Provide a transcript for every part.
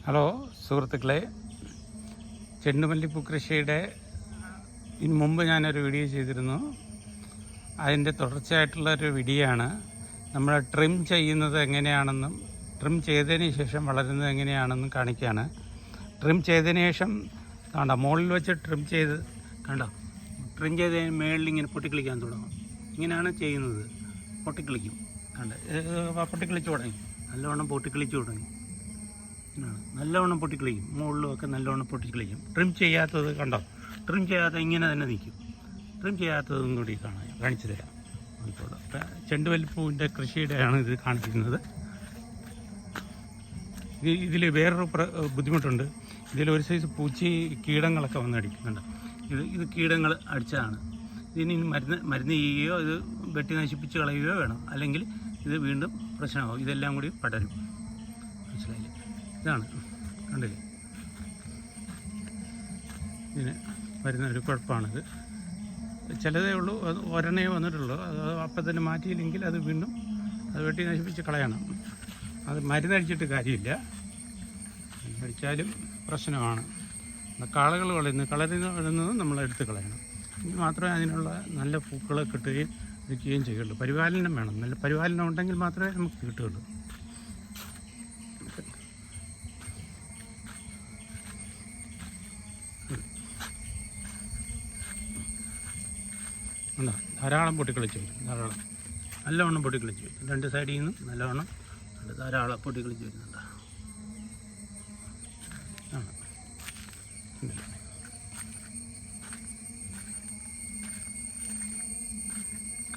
Hello സുഹൃത്തുക്കളെ, ചെണ്ടുമല്ലിപ്പൂ കൃഷിയുടെ മുമ്പ് ഞാനൊരു വീഡിയോ ചെയ്തിരുന്നു. അതിൻ്റെ തുടർച്ചയായിട്ടുള്ളൊരു വീഡിയോ ആണ്. നമ്മൾ ട്രിം ചെയ്യുന്നത് എങ്ങനെയാണെന്നും ട്രിം ചെയ്തതിന് ശേഷം വളരുന്നത് എങ്ങനെയാണെന്നും കാണിക്കുകയാണ്. ട്രിം ചെയ്തതിന് ശേഷം കണ്ടോ, മുകളിൽ വെച്ച് ട്രിം ചെയ്ത് കണ്ടോ, ട്രിം ചെയ്തതിന് മേളിൽ ഇങ്ങനെ പൊട്ടിക്കളിക്കാൻ തുടങ്ങും. ഇങ്ങനെയാണ് ചെയ്യുന്നത്. പൊട്ടിക്കളിക്കും, കണ്ടോ, പൊട്ടിക്കളിച്ച് തുടങ്ങി, നല്ലവണ്ണം പൊട്ടിക്കളിച്ച് തുടങ്ങി, നല്ലവണ്ണം പൊട്ടിക്കളിക്കും. മുകളിലുമൊക്കെ നല്ലവണ്ണം പൊട്ടിക്കളിക്കും. ട്രിം ചെയ്യാത്തത് കണ്ടോ, ട്രിം ചെയ്യാത്ത ഇങ്ങനെ തന്നെ നിൽക്കും. ട്രിം ചെയ്യാത്തതും കൂടി കാണിച്ചു തരാം. ചെണ്ടുമല്ലിപ്പൂവിൻ്റെ കൃഷിയുടെയാണ് ഇത് കാണിക്കുന്നത്. ഇതിൽ വേറൊരു ബുദ്ധിമുട്ടുണ്ട്. ഇതിലൊരു സൈസ് പൂച്ചി കീടങ്ങളൊക്കെ വന്ന് അടിക്കുന്നുണ്ട്. ഇത് കീടങ്ങൾ അടിച്ചതാണ്. ഇതിന് മരുന്ന് ചെയ്യുകയോ ഇത് വെട്ടി നശിപ്പിച്ച് കളയുകയോ വേണം, അല്ലെങ്കിൽ ഇത് വീണ്ടും പ്രശ്നമാകും. ഇതെല്ലാം കൂടി പടരും. മനസ്സിലായില്ലേ? ഇതാണ്, കണ്ടില്ലേ, ഇതിന് വരുന്ന ഒരു കുഴപ്പമാണിത്. ചിലതേ ഉള്ളൂ, അത് ഒരെണ്ണേ വന്നിട്ടുള്ളൂ. അത് അപ്പം തന്നെ മാറ്റിയില്ലെങ്കിൽ അത് വീണ്ടും അത് വെട്ടി നശിപ്പിച്ച് കളയണം. അത് മരുന്നടിച്ചിട്ട് കാര്യമില്ല, അടിച്ചാലും പ്രശ്നമാണ്. കളകൾ കളരുന്നത് നമ്മൾ എടുത്ത് കളയണം. ഇത് മാത്രമേ അതിനുള്ള നല്ല പൂക്കൾ കിട്ടുകയും ഇരിക്കുകയും ചെയ്യുള്ളൂ. പരിപാലനം വേണം. നല്ല പരിപാലനം ഉണ്ടെങ്കിൽ മാത്രമേ നമുക്ക് കിട്ടുകയുള്ളൂ. ഉണ്ടോ, ധാരാളം പൊട്ടിക്കളിച്ച് വരും. ധാരാളം നല്ലവണ്ണം പൊട്ടിക്കളിച്ച് വരും. രണ്ട് സൈഡിൽ നിന്നും നല്ലവണ്ണം ധാരാളം പൊട്ടിക്കളിച്ച് വരുന്നുണ്ട്.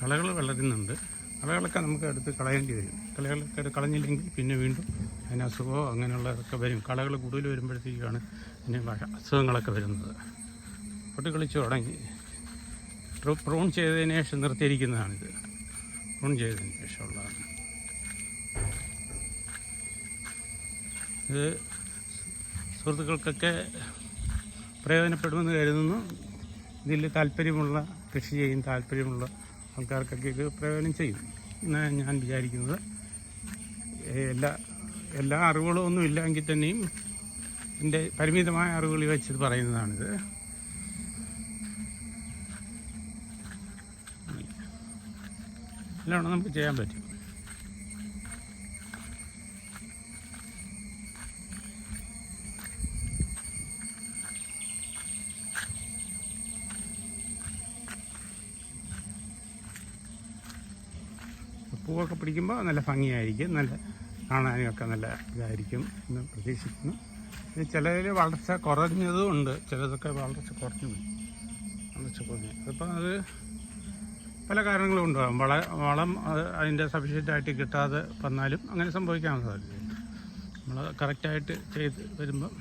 കളകൾ വളരുന്നുണ്ട്. കളകളൊക്കെ നമുക്ക് എടുത്ത് കളയേണ്ടി വരും. കളകളൊക്കെ കളഞ്ഞില്ലെങ്കിൽ പിന്നെ വീണ്ടും അതിന് അസുഖമോ അങ്ങനെയുള്ളതൊക്കെ വരും. കളകൾ കൂടുതൽ വരുമ്പോഴത്തേക്കാണ് പിന്നെ അസുഖങ്ങളൊക്കെ വരുന്നത്. പൊട്ടിക്കളിച്ച് തുടങ്ങി പ്രൂൺ ചെയ്തതിന് ശേഷം നിർത്തിയിരിക്കുന്നതാണിത്. പ്രൂൺ ചെയ്തതിന് ശേഷമുള്ളതാണ് ഇത്. സുഹൃത്തുക്കൾക്കൊക്കെ പ്രയോജനപ്പെടുമെന്ന് കരുതുന്നു. ഇതിൽ താല്പര്യമുള്ള, കൃഷി ചെയ്യും താല്പര്യമുള്ള ആൾക്കാർക്കൊക്കെ ഇത് പ്രയോജനം ചെയ്യും എന്നാണ് ഞാൻ വിചാരിക്കുന്നത്. എല്ലാ അറിവുകളും ഒന്നും ഇല്ലെങ്കിൽ തന്നെയും എൻ്റെ പരിമിതമായ അറിവുകൾ വെച്ച് പറയുന്നതാണിത്. എല്ലാം നമുക്ക് ചെയ്യാൻ പറ്റും. പൂവൊക്കെ പിടിക്കുമ്പോൾ നല്ല ഭംഗിയായിരിക്കും, നല്ല കാണാനൊക്കെ നല്ല ഇതായിരിക്കും എന്ന് പ്രതീക്ഷിക്കുന്നു. ചിലതിൽ വളർച്ച കുറഞ്ഞതും ഉണ്ട്, ചിലതൊക്കെ വളർച്ച കുറഞ്ഞു. അപ്പം അത് പല കാരണങ്ങളും ഉണ്ടാകും. വളം അതിൻ്റെ സഫീഷ്യൻ്റായിട്ട് കിട്ടാതെ വന്നാലും അങ്ങനെ സംഭവിക്കാൻ സാധ്യതയുണ്ട്. നമ്മൾ കറക്റ്റായിട്ട് ചെയ്ത് വരുമ്പം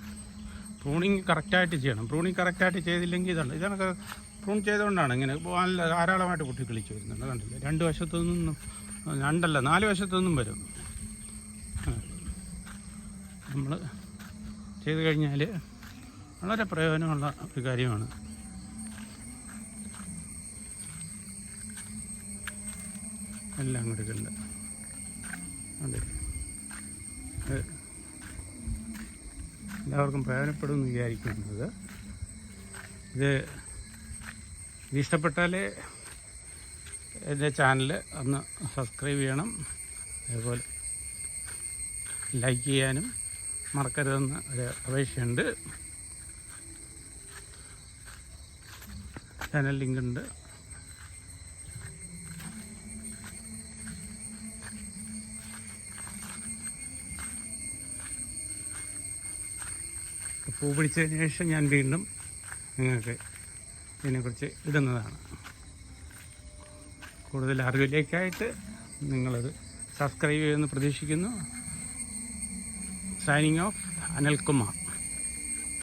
പ്രൂണിങ് കറക്റ്റായിട്ട് ചെയ്യണം. പ്രൂണിങ് കറക്റ്റായിട്ട് ചെയ്തില്ലെങ്കിൽ ഇതാണ് പ്രൂൺ ചെയ്തുകൊണ്ടാണ് ഇങ്ങനെ നല്ല ധാരാളമായിട്ട് പൊട്ടിക്കളിച്ച് വരുന്നുണ്ട്. കണ്ടില്ല, രണ്ട് വശത്തു നിന്നും, രണ്ടല്ല 4 വശത്തു നിന്നും വരും. നമ്മൾ ചെയ്ത് കഴിഞ്ഞാൽ വളരെ പ്രയോജനമുള്ള ഒരു കാര്യമാണ്. എല്ലാം കൊടുക്കുന്നുണ്ട്. എല്ലാവർക്കും പ്രയോജനപ്പെടുമെന്ന് വിചാരിക്കുന്നത്. ഇത് ഇഷ്ടപ്പെട്ടാൽ എൻ്റെ ചാനൽ ഒന്ന് സബ്സ്ക്രൈബ് ചെയ്യണം. അതേപോലെ ലൈക്ക് ചെയ്യാനും മറക്കരുതെന്ന് ഒരു അപേക്ഷയുണ്ട്. ചാനൽ ലിങ്കുണ്ട്. പൂ പിടിച്ചതിന് ശേഷം ഞാൻ വീണ്ടും നിങ്ങൾക്ക് ഇതിനെക്കുറിച്ച് ഇടുന്നതാണ്. കൂടുതൽ അറിവിലേക്കായിട്ട് നിങ്ങളത് സബ്സ്ക്രൈബ് ചെയ്യുമെന്ന് പ്രതീക്ഷിക്കുന്നു. Signing off, Anilkumar.